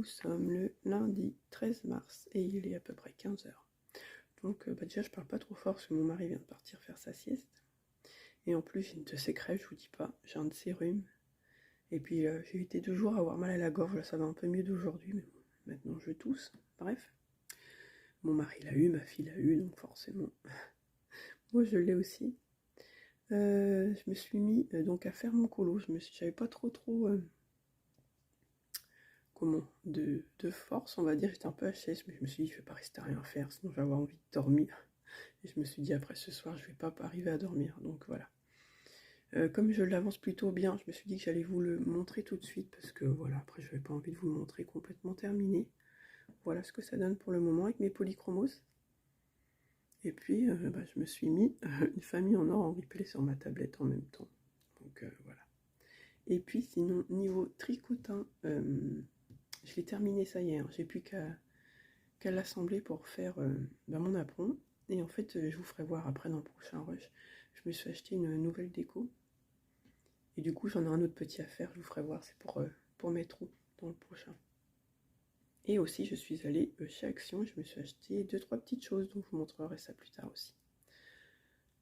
sommes le lundi 13 mars et il est à peu près 15 heures. Donc déjà je parle pas trop fort parce que mon mari vient de partir faire sa sieste. Et en plus j'ai une de ces crèves, je vous dis pas, j'ai un de ces rhumes. Et puis j'ai été 2 jours à avoir mal à la gorge, là ça va un peu mieux d'aujourd'hui, mais bon, maintenant je tousse. Bref, mon mari l'a eu, ma fille l'a eu, donc forcément, moi je l'ai aussi. Je me suis mis donc à faire mon colo, j'avais pas trop de force, on va dire, j'étais un peu HS, mais je me suis dit je vais pas rester à rien faire, sinon je vais avoir envie de dormir. Et je me suis dit après ce soir je vais pas arriver à dormir, donc voilà. Comme je l'avance plutôt bien, je me suis dit que j'allais vous le montrer tout de suite, parce que voilà, après je n'avais pas envie de vous le montrer complètement terminé. Voilà ce que ça donne pour le moment avec mes polychromos. Et puis je me suis mis une famille en or en replay sur ma tablette en même temps. Donc voilà. Et puis sinon, niveau tricotin, je l'ai terminé, ça y est, hein. J'ai plus qu'à l'assembler pour faire mon apron. Et en fait, je vous ferai voir après dans le prochain rush. Je me suis acheté une nouvelle déco. Et du coup, j'en ai un autre petit à faire, je vous ferai voir, c'est pour mes trous dans le prochain. Et aussi, je suis allée chez Action, je me suis acheté 2-3 petites choses, donc je vous montrerai ça plus tard aussi.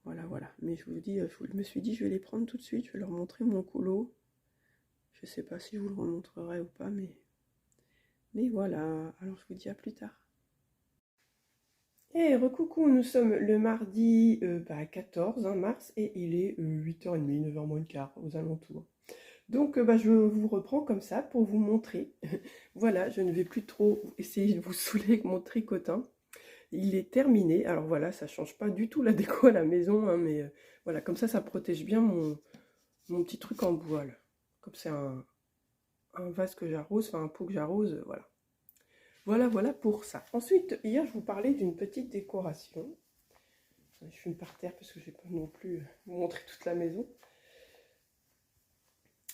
Voilà, voilà. Mais je vous dis, je me suis dit, je vais les prendre tout de suite, je vais leur montrer mon colo. Je sais pas si je vous le remontrerai ou pas, mais voilà. Alors, je vous dis à plus tard. Et recoucou, nous sommes le mardi 14 mars et il est 8h30, 9h moins le quart, aux alentours. Donc je vous reprends comme ça pour vous montrer. Voilà, je ne vais plus trop essayer de vous saouler avec mon tricotin. Il est terminé. Alors voilà, ça change pas du tout la déco à la maison, hein, mais voilà, comme ça protège bien mon petit truc en bois. Là. Comme c'est un vase que j'arrose, enfin un pot que j'arrose, voilà. Voilà pour ça. Ensuite, hier, je vous parlais d'une petite décoration. Je fume par terre parce que je ne vais pas non plus vous montrer toute la maison.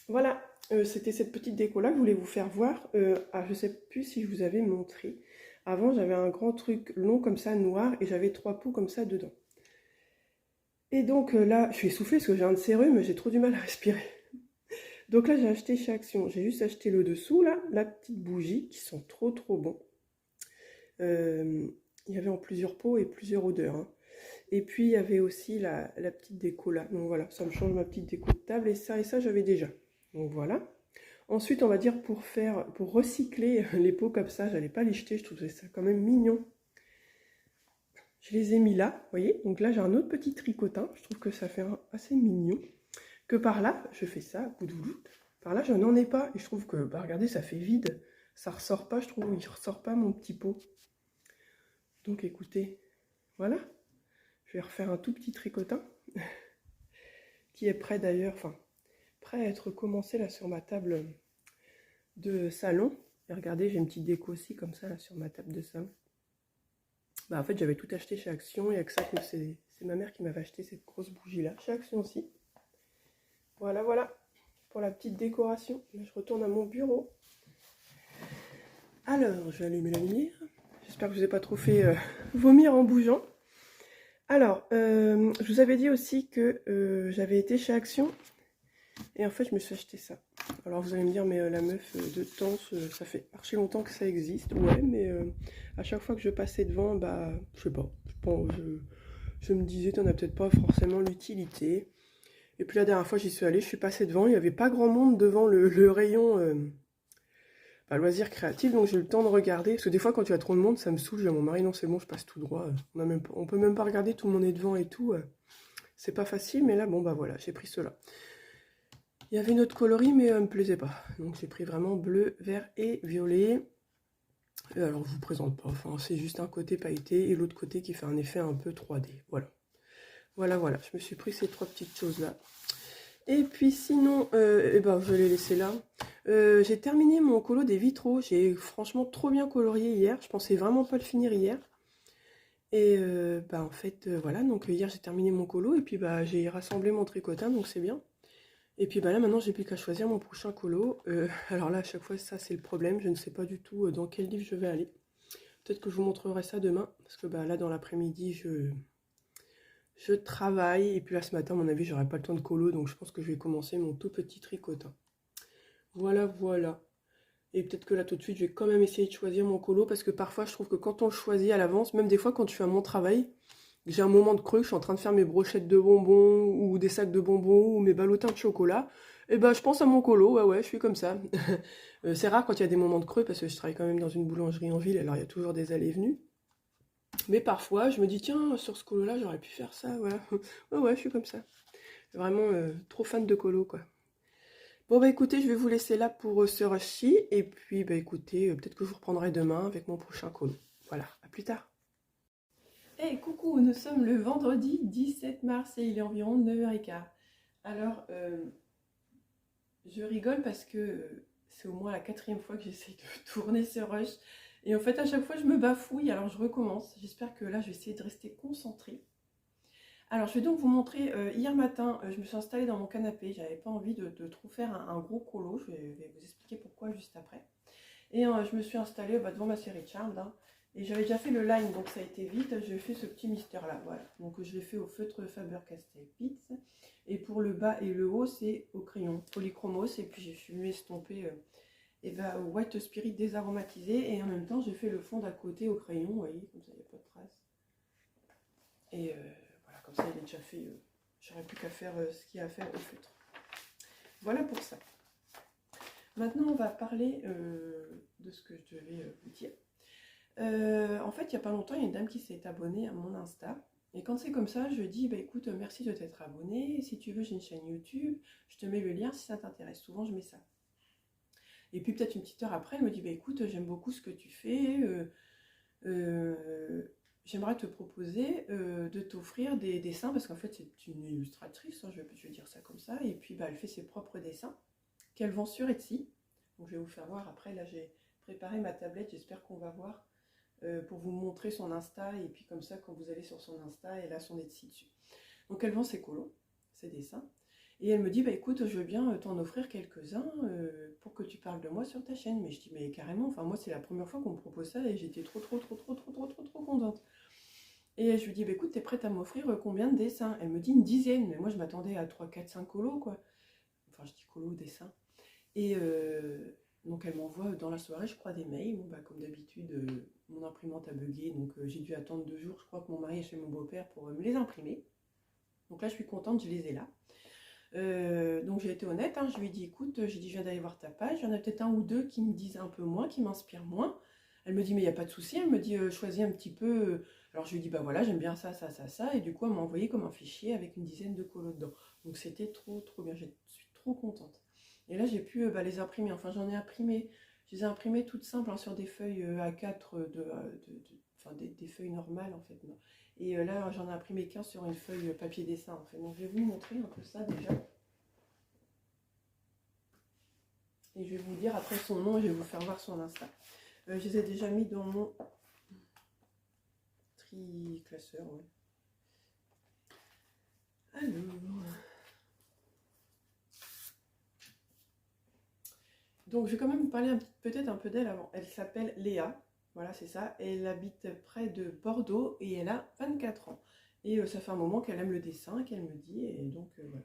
Voilà, c'était cette petite déco-là que je voulais vous faire voir. Je ne sais plus si je vous avais montré. Avant, j'avais un grand truc long comme ça, noir, et j'avais 3 pots comme ça dedans. Et donc là, je suis essoufflée parce que j'ai un de ces rhumes, j'ai trop du mal à respirer. Donc là, j'ai acheté chez Action. J'ai juste acheté le dessous, là, la petite bougie, qui sont trop bons. Il y avait en plusieurs pots et plusieurs odeurs. Hein. Et puis, il y avait aussi la petite déco là. Donc voilà, ça me change ma petite déco de table. Et ça j'avais déjà. Donc voilà. Ensuite, on va dire pour recycler les pots comme ça, j'allais pas les jeter, je trouvais ça quand même mignon. Je les ai mis là, vous voyez. Donc là, j'ai un autre petit tricotin. Je trouve que ça fait assez mignon. Que par là, je fais ça, boudoulout. Par là, je n'en ai pas. Et je trouve que, regardez, ça fait vide. Ça ressort pas, je trouve. Il ressort pas mon petit pot. Donc écoutez, voilà. Je vais refaire un tout petit tricotin. Qui est prêt d'ailleurs, enfin, prêt à être commencé là sur ma table de salon. Et regardez, j'ai une petite déco aussi comme ça là sur ma table de salon. En fait, j'avais tout acheté chez Action et avec ça, c'est ma mère qui m'avait acheté cette grosse bougie là, chez Action aussi. Voilà pour la petite décoration. Là, je retourne à mon bureau. Alors, je vais allumer la lumière. J'espère que je vous ai pas trop fait vomir en bougeant. Alors, je vous avais dit aussi que j'avais été chez Action et en fait, je me suis acheté ça. Alors vous allez me dire, mais la meuf de Tense, ça fait archi longtemps que ça existe. Ouais, mais à chaque fois que je passais devant, je sais pas, je me disais, t'en as peut-être pas forcément l'utilité. Et puis la dernière fois, j'y suis allée, je suis passée devant, il n'y avait pas grand monde devant le rayon loisirs créatifs, donc j'ai eu le temps de regarder. Parce que des fois, quand il y a trop de monde, ça me saoule. Je dis à mon mari, non, c'est bon, je passe tout droit. On peut même pas regarder, tout le monde est devant et tout. C'est pas facile, mais là, voilà, j'ai pris cela. Il y avait une autre coloris, mais elle me plaisait pas. Donc j'ai pris vraiment bleu, vert et violet. Et alors je vous présente pas, enfin c'est juste un côté pailleté et l'autre côté qui fait un effet un peu 3D. Voilà. Je me suis pris ces 3 petites choses-là. Et puis sinon, je vais les laisser là. J'ai terminé mon colo des vitraux. J'ai franchement trop bien colorié hier. Je pensais vraiment pas le finir hier. Et en fait, voilà. Donc hier j'ai terminé mon colo et puis j'ai rassemblé mon tricotin, donc c'est bien. Et puis là maintenant j'ai plus qu'à choisir mon prochain colo. Alors là à chaque fois ça c'est le problème, je ne sais pas du tout dans quel livre je vais aller. Peut-être que je vous montrerai ça demain, parce que là dans l'après-midi je travaille. Et puis là ce matin à mon avis j'aurai pas le temps de colo, donc je pense que je vais commencer mon tout petit tricotin. Voilà. Et peut-être que là tout de suite je vais quand même essayer de choisir mon colo parce que parfois je trouve que quand on le choisit à l'avance, même des fois quand je fais mon travail, j'ai un moment de creux, je suis en train de faire mes brochettes de bonbons ou des sacs de bonbons ou mes ballotins de chocolat, et ben je pense à mon colo, ouais je suis comme ça. C'est rare quand il y a des moments de creux parce que je travaille quand même dans une boulangerie en ville, alors il y a toujours des allées et venues. Mais parfois je me dis tiens sur ce colo là j'aurais pu faire ça, voilà. Ouais je suis comme ça. Vraiment trop fan de colo quoi. Bon bah écoutez, je vais vous laisser là pour ce rush-ci, et puis bah écoutez, peut-être que je vous reprendrai demain avec mon prochain colo. Voilà, à plus tard. Hey, coucou, nous sommes le vendredi 17 mars et il est environ 9h15. Alors, je rigole parce que c'est au moins la 4e fois que j'essaye de tourner ce rush. Et en fait, à chaque fois, je me bafouille, alors je recommence. J'espère que là, je vais essayer de rester concentrée. Alors, je vais donc vous montrer, hier matin, je me suis installée dans mon canapé. J'avais pas envie de trop faire un gros colo. Je vais vous expliquer pourquoi juste après. Et je me suis installée devant ma série Charmed. Hein, et j'avais déjà fait le line, donc ça a été vite. J'ai fait ce petit mystère là, voilà. Donc je l'ai fait au feutre Faber-Castell Pix. Et pour le bas et le haut, c'est au crayon polychromos. Et puis j'ai fumé estompé White Spirit désaromatisé. Et en même temps, j'ai fait le fond d'à côté au crayon, vous voyez, comme ça il n'y a pas de traces. Et voilà, comme ça il est déjà fait. J'aurais plus qu'à faire ce qu'il y a à faire au feutre. Voilà pour ça. Maintenant, on va parler de ce que je devais vous dire. En fait, il n'y a pas longtemps, il y a une dame qui s'est abonnée à mon Insta. Et quand c'est comme ça, je dis, bah écoute, merci de t'être abonné. Si tu veux, j'ai une chaîne YouTube. Je te mets le lien si ça t'intéresse. Souvent, je mets ça. Et puis peut-être une petite heure après, elle me dit, bah écoute, j'aime beaucoup ce que tu fais. J'aimerais te proposer de t'offrir des dessins, parce qu'en fait, c'est une illustratrice, hein, je vais dire ça comme ça. Et puis, bah, elle fait ses propres dessins qu'elle vend sur Etsy. Donc, je vais vous faire voir après. Là, j'ai préparé ma tablette. J'espère qu'on va voir. Pour vous montrer son Insta, et puis comme ça quand vous allez sur son Insta, elle a son Etsy dessus. Donc elle vend ses colos, ses dessins, et elle me dit bah écoute, je veux bien t'en offrir quelques-uns pour que tu parles de moi sur ta chaîne. Mais je dis mais carrément, enfin moi c'est la première fois qu'on me propose ça et j'étais trop contente. Et je lui dis bah écoute, t'es prête à m'offrir combien de dessins? Elle me dit une dizaine, mais moi je m'attendais à 3, 4, 5 colos quoi. Enfin je dis colos, dessins. Et donc elle m'envoie dans la soirée, je crois, des mails. Bon, bah, comme d'habitude, mon imprimante a bugué, donc j'ai dû attendre 2 jours. Je crois que mon mari est chez mon beau-père pour me les imprimer. Donc là, je suis contente, je les ai là. Donc j'ai été honnête, hein, je lui ai dit, écoute, j'ai dit, je viens d'aller voir ta page. Il y en a peut-être un ou deux qui me disent un peu moins, qui m'inspirent moins. Elle me dit, mais il n'y a pas de souci. Elle me dit, choisis un petit peu. Alors je lui ai dit, bah voilà, j'aime bien ça. Et du coup, elle m'a envoyé comme un fichier avec une dizaine de colos dedans. Donc c'était trop bien, je suis trop contente. Et là, j'ai pu les imprimer. Enfin, j'en ai imprimé. Je les ai imprimées toutes simples, hein, sur des feuilles A4, enfin, des feuilles normales en fait. Et là, j'en ai imprimé qu'un sur une feuille papier dessin en fait. Donc, je vais vous montrer un peu ça déjà. Et je vais vous dire après son nom et je vais vous faire voir son Insta. Je les ai déjà mis dans mon tri-classeur. Ouais. Alors. Donc, je vais quand même vous parler peut-être un peu d'elle avant. Elle s'appelle Léa. Voilà, c'est ça. Elle habite près de Bordeaux et elle a 24 ans. Et ça fait un moment qu'elle aime le dessin, qu'elle me dit. Et donc, voilà.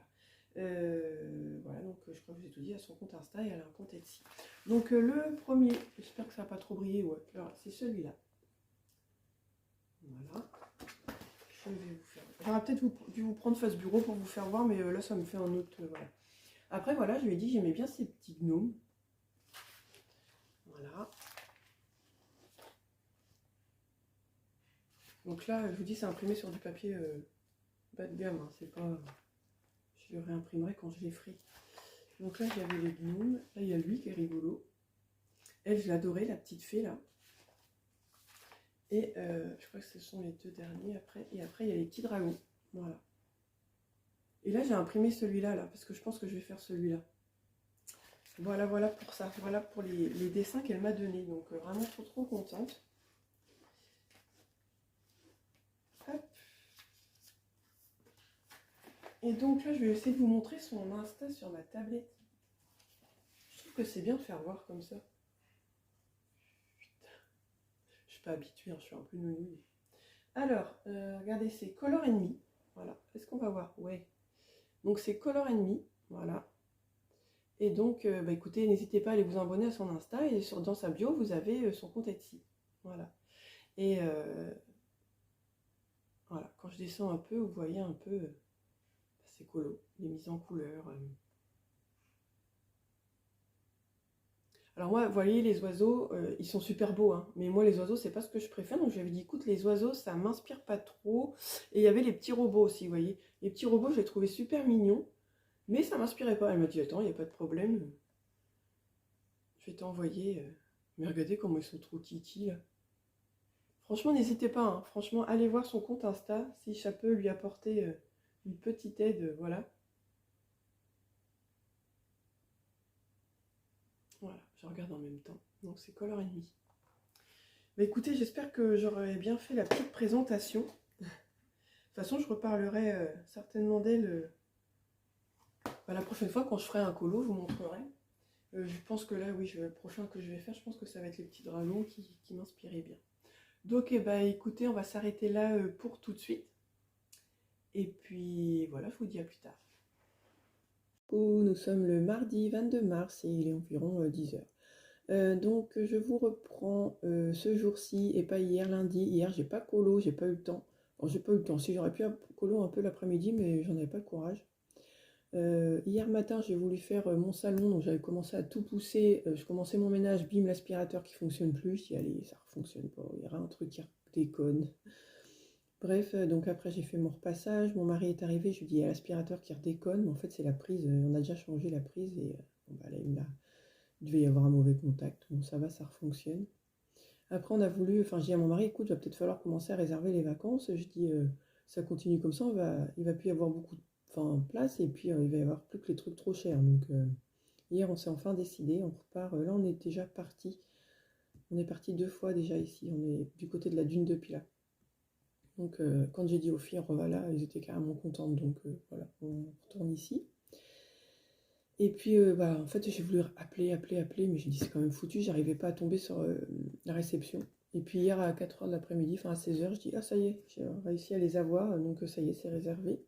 Voilà, donc je crois que j'ai tout dit. À son compte Insta et elle a un compte Etsy. Donc, le premier, j'espère que ça n'a pas trop brillé. Ouais, c'est celui-là. Voilà. Je vais vous faire. J'aurais peut-être dû vous prendre face bureau pour vous faire voir, mais là, ça me fait un autre. Voilà. Après, voilà, je lui ai dit, j'aimais bien ces petits gnomes. Voilà. Donc là, je vous dis, c'est imprimé sur du papier bas de gamme. Hein, c'est pas... Je le réimprimerai quand je les ferai. Donc là, j'avais les gnomes. Là, il y a lui qui est rigolo. Elle, je l'adorais, la petite fée, là. Et je crois que ce sont les deux derniers après. Et après, il y a les petits dragons. Voilà. Et là, j'ai imprimé celui-là, là, parce que je pense que je vais faire celui-là. Voilà pour ça. Voilà pour les dessins qu'elle m'a donnés. Donc, vraiment trop contente. Hop. Et donc là, je vais essayer de vous montrer son Insta sur ma tablette. Je trouve que c'est bien de faire voir comme ça. Putain. Je suis pas habituée, hein, je suis un peu nounouille. Alors, regardez, c'est Color Me. Voilà. Est-ce qu'on va voir? Ouais. Donc c'est Color Me. Voilà. Et donc, bah, écoutez, n'hésitez pas à aller vous abonner à son Insta et dans sa bio, vous avez son compte Etsy. Voilà. Et voilà, quand je descends un peu, vous voyez un peu, c'est colo, les mises en couleur. Alors moi, vous voyez, les oiseaux, ils sont super beaux, hein, mais moi, les oiseaux, c'est pas ce que je préfère. Donc, je lui avais dit, écoute, les oiseaux, ça m'inspire pas trop. Et il y avait les petits robots aussi, vous voyez. Les petits robots, je les trouvais super mignons, mais ça m'inspirait pas. Elle m'a dit, attends, il n'y a pas de problème. Je vais t'envoyer. Mais regardez comment ils sont trop kiki, là. Franchement, n'hésitez pas, hein. Franchement, allez voir son compte Insta, si ça peut lui apporter une petite aide, voilà. Voilà, je regarde en même temps. Donc, c'est Color Enemy. Bah écoutez, j'espère que j'aurais bien fait la petite présentation. De toute façon, je reparlerai certainement d'elle la prochaine fois quand je ferai un colo, je vous montrerai. Je pense que là, oui, le prochain que je vais faire, je pense que ça va être les petits dragons qui m'inspiraient bien. Donc, bah, écoutez, on va s'arrêter là pour tout de suite. Et puis, voilà, je vous dis à plus tard. Nous sommes le mardi 22 mars et il est environ 10 h. Donc je vous reprends ce jour-ci et pas hier, lundi. Hier, j'ai pas colo, j'ai pas eu le temps. Bon, j'ai pas eu le temps. Si j'aurais pu colo un peu l'après-midi, mais j'en avais pas le courage. Hier matin, j'ai voulu faire mon salon, donc j'avais commencé à tout pousser. Je commençais mon ménage, bim, l'aspirateur qui fonctionne plus. Je dis, allez, ça ne fonctionne pas, il y aura un truc qui déconne. Bref, donc après j'ai fait mon repassage, mon mari est arrivé, je lui dis, il y a l'aspirateur qui redéconne, mais en fait c'est la prise, on a déjà changé la prise et bon, bah, là, il devait y avoir un mauvais contact, bon ça va, ça refonctionne. Après on a voulu, enfin je dis à mon mari, écoute, il va peut-être falloir commencer à réserver les vacances, je dis, ça continue comme ça, il va plus y avoir beaucoup de place et puis il va y avoir plus que les trucs trop chers. Donc hier on s'est enfin décidé, on repart, là on est déjà parti, on est parti 2 fois déjà ici, on est du côté de la dune de Pilat. Donc quand j'ai dit aux filles, voilà, elles étaient carrément contentes, donc voilà, on retourne ici. Et puis bah, en fait j'ai voulu appeler, mais j'ai dit c'est quand même foutu, j'arrivais pas à tomber sur la réception. Et puis hier à 4 h de l'après-midi, enfin à 16 h, je dis ah ça y est, j'ai réussi à les avoir, donc ça y est, c'est réservé.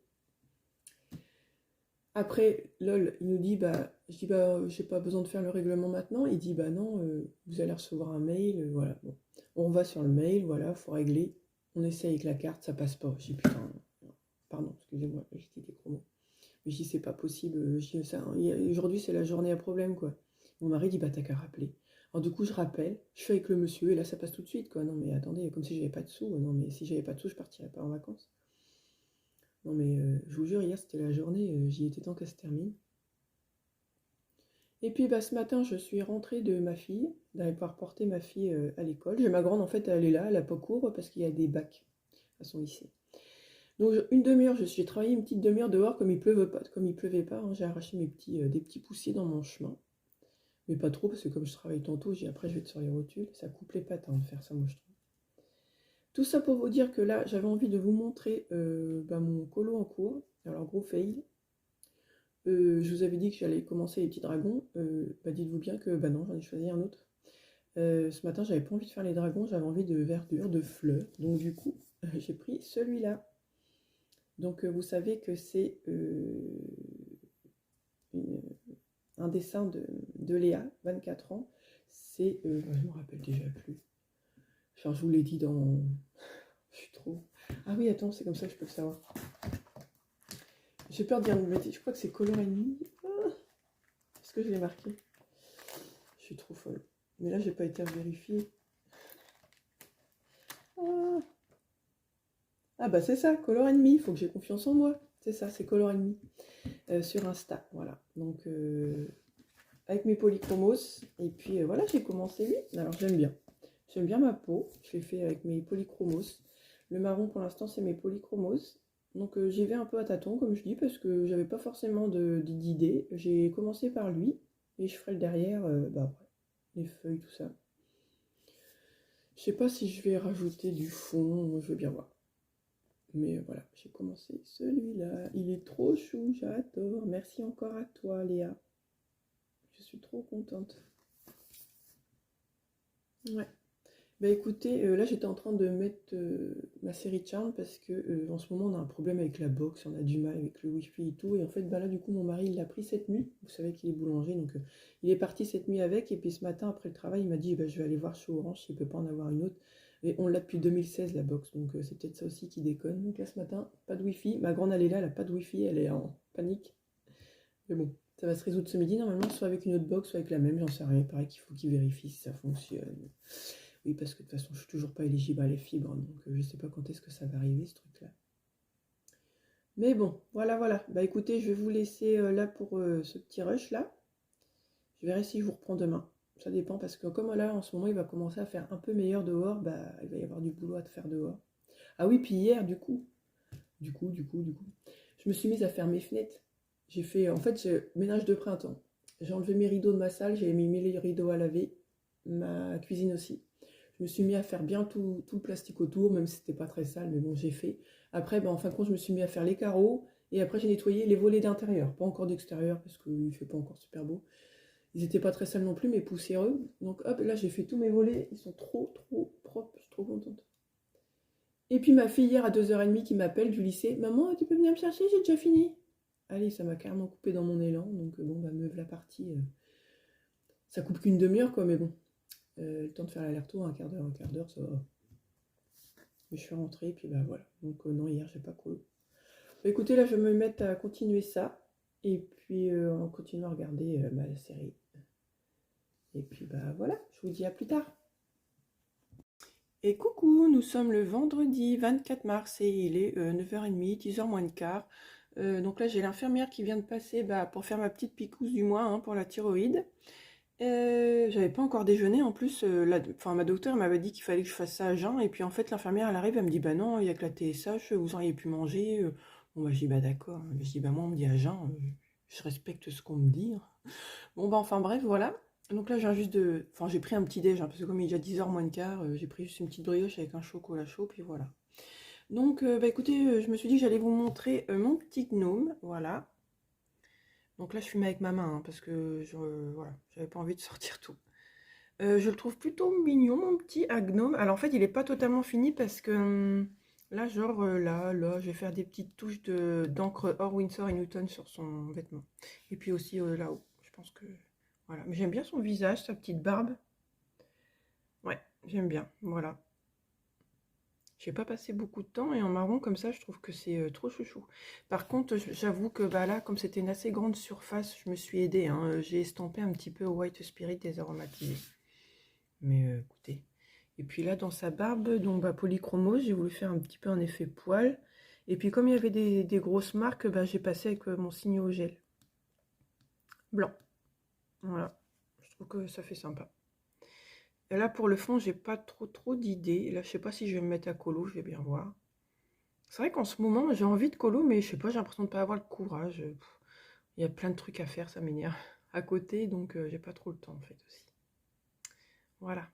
Après, lol, il nous dit, bah, je dis, bah, j'ai pas besoin de faire le règlement maintenant. Il dit, bah non, vous allez recevoir un mail, voilà. Bon. On va sur le mail, voilà, faut régler. On essaye avec la carte, ça passe pas. Je dis, putain, pardon, excusez-moi, j'ai dit des gros mots. Mais je dis, c'est pas possible, je dis, ça, aujourd'hui c'est la journée à problème, quoi. Mon mari dit, bah t'as qu'à rappeler. Alors du coup, je rappelle, je suis avec le monsieur, et là ça passe tout de suite, quoi. Non mais attendez, comme si j'avais pas de sous. Non mais si j'avais pas de sous, je partirais pas en vacances. Non mais je vous jure, hier c'était la journée, j'y étais tant qu'elle se termine. Et puis bah, ce matin, je suis rentrée de ma fille, d'aller pouvoir porter ma fille à l'école. J'ai ma grande, en fait, elle est là, elle n'a pas cours parce qu'il y a des bacs à son lycée. Donc une demi-heure, j'ai travaillé une petite demi-heure dehors comme il pleuvait pas, hein, j'ai arraché des petits poussiers dans mon chemin. Mais pas trop parce que comme je travaille tantôt, après je vais être sur les rotules, ça coupe les pattes de faire ça, moi je trouve. Tout ça pour vous dire que là, j'avais envie de vous montrer mon colo en cours. Alors gros fail. Je vous avais dit que j'allais commencer les petits dragons. Dites-vous bien que non, j'en ai choisi un autre. Ce matin, j'avais pas envie de faire les dragons, j'avais envie de verdure, de fleurs. Donc du coup, j'ai pris celui-là. Donc vous savez que c'est un dessin de Léa, 24 ans. C'est, je me rappelle déjà plus. Enfin, je vous l'ai dit dans... Je suis trop... Ah oui, attends, c'est comme ça que je peux le savoir. J'ai peur de dire une bêtise, je crois que c'est Color Enemy. Est-ce que je l'ai marqué? Je suis trop folle. Mais là, j'ai pas été vérifier. Ah bah c'est ça, Color Enemy, il faut que j'ai confiance en moi. C'est ça, c'est Color Enemy. Sur Insta, voilà. Donc, avec mes polychromos. Et puis voilà, j'ai commencé lui. Alors j'aime bien. J'aime bien ma peau. Je l'ai fait avec mes polychromos. Le marron pour l'instant, c'est mes polychromos. Donc j'y vais un peu à tâtons, comme je dis, parce que j'avais pas forcément d'idée. J'ai commencé par lui. Et je ferai le derrière, après. Les feuilles, tout ça. Je sais pas si je vais rajouter du fond, je veux bien voir. Mais voilà, j'ai commencé celui-là. Il est trop chou, j'adore. Merci encore à toi, Léa. Je suis trop contente. Ouais. Bah écoutez, là j'étais en train de mettre ma série Charm parce que en ce moment on a un problème avec la box, on a du mal avec le wifi et tout. Et en fait, bah là du coup mon mari il l'a pris cette nuit. Vous savez qu'il est boulanger, donc il est parti cette nuit avec. Et puis ce matin après le travail, il m'a dit bah, je vais aller voir chez Orange s'il peut pas en avoir une autre. Et on l'a depuis 2016 la box, donc c'est peut-être ça aussi qui déconne. Donc là ce matin, pas de wifi. Ma grande elle est là, elle a pas de wifi, elle est en panique. Mais bon, ça va se résoudre ce midi normalement, soit avec une autre box, soit avec la même, j'en sais rien. Pareil qu'il faut qu'il vérifie si ça fonctionne. Oui, parce que de toute façon, je suis toujours pas éligible à les fibres, donc je sais pas quand est-ce que ça va arriver, ce truc-là. Mais bon, voilà, voilà. Bah écoutez, je vais vous laisser là pour ce petit rush-là. Je verrai si je vous reprends demain. Ça dépend, parce que comme là, en ce moment, il va commencer à faire un peu meilleur dehors, bah il va y avoir du boulot à te faire dehors. Ah oui, puis hier, du coup, je me suis mise à faire mes fenêtres. J'ai fait, en fait, ménage de printemps. J'ai enlevé mes rideaux de ma salle, j'ai mis mes rideaux à laver, ma cuisine aussi. Je me suis mis à faire bien tout le plastique autour, même si c'était pas très sale, mais bon, j'ai fait. Après, ben, en fin de compte, je me suis mis à faire les carreaux, et après, j'ai nettoyé les volets d'intérieur. Pas encore d'extérieur, parce qu'il fait pas encore super beau. Ils étaient pas très sales non plus, mais poussiéreux. Donc hop, là, j'ai fait tous mes volets. Ils sont trop, trop propres. Je suis trop contente. Et puis ma fille hier à 2h30 qui m'appelle du lycée. Maman, tu peux venir me chercher, j'ai déjà fini. Allez, ça m'a carrément coupé dans mon élan. Donc bon, bah me la partie. Ça coupe qu'une demi-heure quoi, mais bon. Le temps de faire l'aller-retour, un quart d'heure, ça va. Mais je suis rentrée, et puis bah voilà. Donc non, hier, j'ai pas cool. Bah, écoutez, là, je vais me mettre à continuer ça. Et puis on continue à regarder la série. Et puis bah voilà, je vous dis à plus tard. Et coucou, nous sommes le vendredi 24 mars et il est 9h30, 10h moins le quart. Donc là j'ai l'infirmière qui vient de passer pour faire ma petite picouse du mois pour la thyroïde. J'avais pas encore déjeuné en plus, ma docteure m'avait dit qu'il fallait que je fasse ça à jeun et puis en fait l'infirmière elle arrive, elle me dit bah non il y a que la TSH, vous auriez pu manger. Bon bah je dis bah d'accord, je dis bah moi on me dit à jeun, je respecte ce qu'on me dit. Bon bah enfin bref voilà. Donc là je viens juste de... Enfin j'ai pris un petit déj, parce que comme il est déjà 10h moins le quart, j'ai pris juste une petite brioche avec un chocolat chaud, puis voilà. Donc bah écoutez, je me suis dit que j'allais vous montrer mon petit gnome, voilà. Donc là je filme avec ma main, parce que voilà, j'avais pas envie de sortir tout. Je le trouve plutôt mignon mon petit gnome. Alors en fait il est pas totalement fini parce que là genre là je vais faire des petites touches d'encre Or Winsor et Newton sur son vêtement. Et puis aussi là-haut, je pense que... Voilà, mais j'aime bien son visage, sa petite barbe. Ouais, j'aime bien, voilà. J'ai pas passé beaucoup de temps et en marron comme ça, je trouve que c'est trop chouchou. Par contre, j'avoue que là, comme c'était une assez grande surface, je me suis aidée. J'ai estampé un petit peu au White Spirit des aromatisés. Mais écoutez. Et puis là, dans sa barbe, donc polychromose, j'ai voulu faire un petit peu un effet poil. Et puis comme il y avait des grosses marques, j'ai passé avec mon signe au gel. Blanc. Voilà. Je trouve que ça fait sympa. Et là, pour le fond, j'ai pas trop d'idées. Là, je sais pas si je vais me mettre à colo, je vais bien voir. C'est vrai qu'en ce moment, j'ai envie de colo, mais je sais pas, j'ai l'impression de pas avoir le courage. Il y a plein de trucs à faire, ça m'énerve à côté, donc j'ai pas trop le temps en fait aussi. Voilà.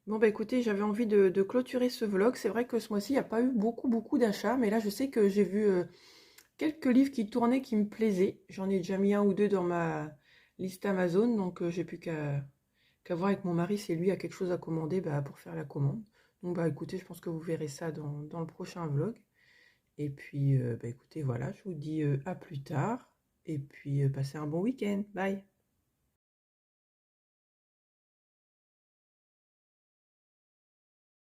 Bon bah écoutez, j'avais envie de clôturer ce vlog. C'est vrai que ce mois-ci, il n'y a pas eu beaucoup d'achats, mais là, je sais que j'ai vu quelques livres qui tournaient qui me plaisaient. J'en ai déjà mis un ou deux dans ma liste Amazon, donc j'ai plus qu'à voir avec mon mari si lui a quelque chose à commander pour faire la commande. Donc écoutez, je pense que vous verrez ça dans le prochain vlog. Et puis écoutez, voilà, je vous dis à plus tard. Et puis passez un bon week-end. Bye!